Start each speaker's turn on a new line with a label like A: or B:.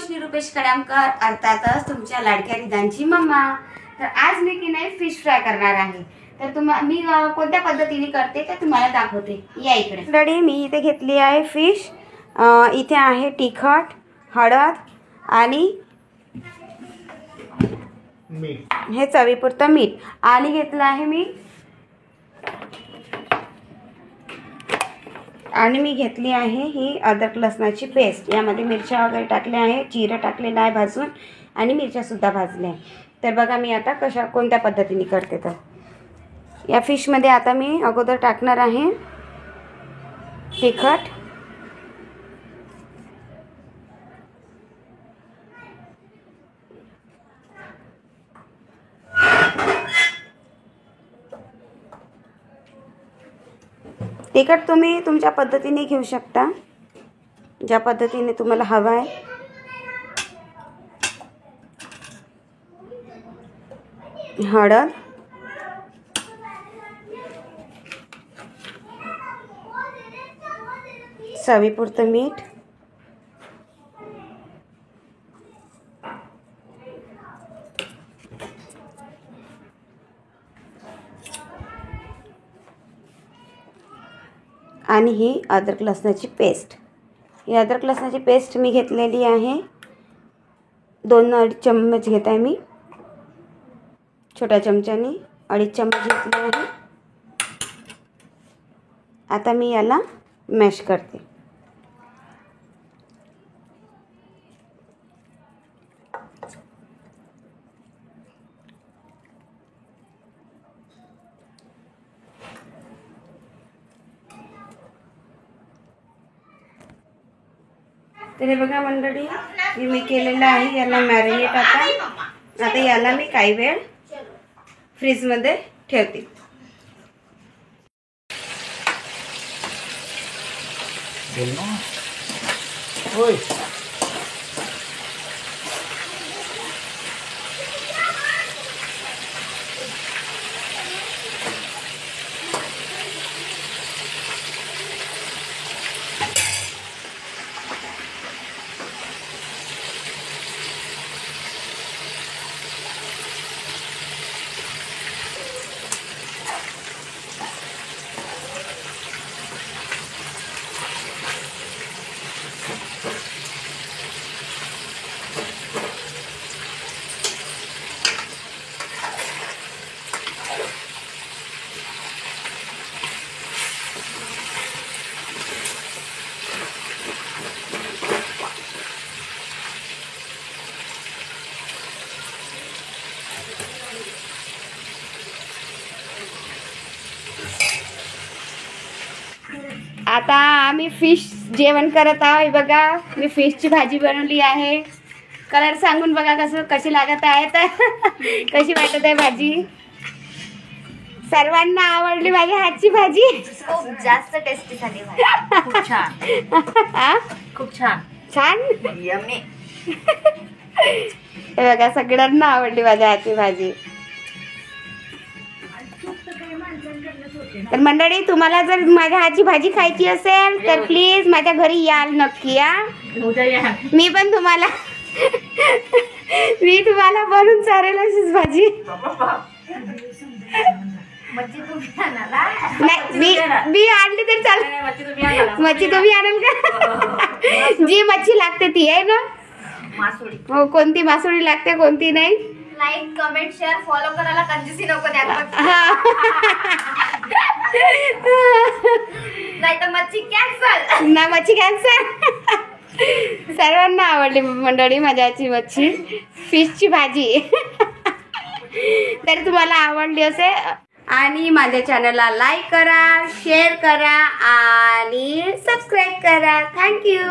A: अनुष निरुपेश कडामकर, अर्थातच तुमच्या लाडक्या रिदांची मम्मा। तर आज मी की नाही फिश फ्राय करणार आहे। तर मी कोणत्या पद्धतीने करते ते तुम्हाला दाखवते। या इकडे रेडी मी इथे घेतली आहे फिश। इथे आहे तिखट, हळद आणि
B: मीठ,
A: हे चवीपुरतं मीठ आणि घेतलं आहे मी घेतली आहे ही अद्रक लसणाची पेस्ट। यामध्ये मिरच्या वगैरे टाकल्या आहे, जिरं टाकलेलं आहे भाजून आणि मिरच्या सुद्धा भाजल्या आहे। तर बघा मी आता कोणत्या पद्धतीने करते। तर या फिशमध्ये आता मी अगोदर टाकणार आहे तिखट, तिखट तुम्ही तुमच्या पद्धतीने घेऊ शकता, ज्या पद्धतीने तुम्हाला हवं आहे। हळद, चवीपुरतं मीठ, आणि ही अद्रक लसणाची पेस्ट। ही अद्रक लसणाची पेस्ट मी घेतलेली आहे, 2-2.5 चम्मच घेत आहे मी। छोट्या चमच्याने 2.5 चम्मच घेतले आहे। आता मी याला मॅश करते। तर हे बघा मंडळी, मी केलेलं आहे याला मॅरिनेट। आता याला मी काही वेळ फ्रीजमध्ये ठेवते। आता आम्ही फिश जेवण करत आहोत। बघा मी फिशची भाजी बनवली आहे। कलर सांगून बघा कशी लागत आहे, तर कशी वाटत आहे भाजी। सर्वांना आवडली माझ्या हातची भाजी,
C: खूप जास्त टेस्टी झाली भाजी। खूप छान, खूप छान
A: छान
C: यम्मी।
A: हे बघा सगळ्यांना आवडली माझ्या हातची भाजी। तर मंडळी, तुम्हाला जर माझ्या हातची भाजी खायची असेल तर प्लीज माझ्या घरी याल नक्की। मी तुम्हाला बनवून चालेल अशीच भाजी। नाही मी आणली तरी चालेल। मच्छी तुम्ही आणाल का? जी मच्छी लागते ती आहे ना,
C: मासोळी।
A: हो, कोणती मासोळी लागते कोणती नाही।
C: लाईक, कमेंट, शेअर, फॉलो करायला कंजूसी नको द्या। नाही तर मच्छी कॅन्सल
A: ना, मच्छी कॅन्सल। सर्वांना आवडली मंडळी माझ्याची मच्छी फिशची भाजी। तर तुम्हाला आवडली असेल आणि माझ्या चॅनलला लाईक करा, शेअर करा आणि सबस्क्राईब करा। थँक्यू।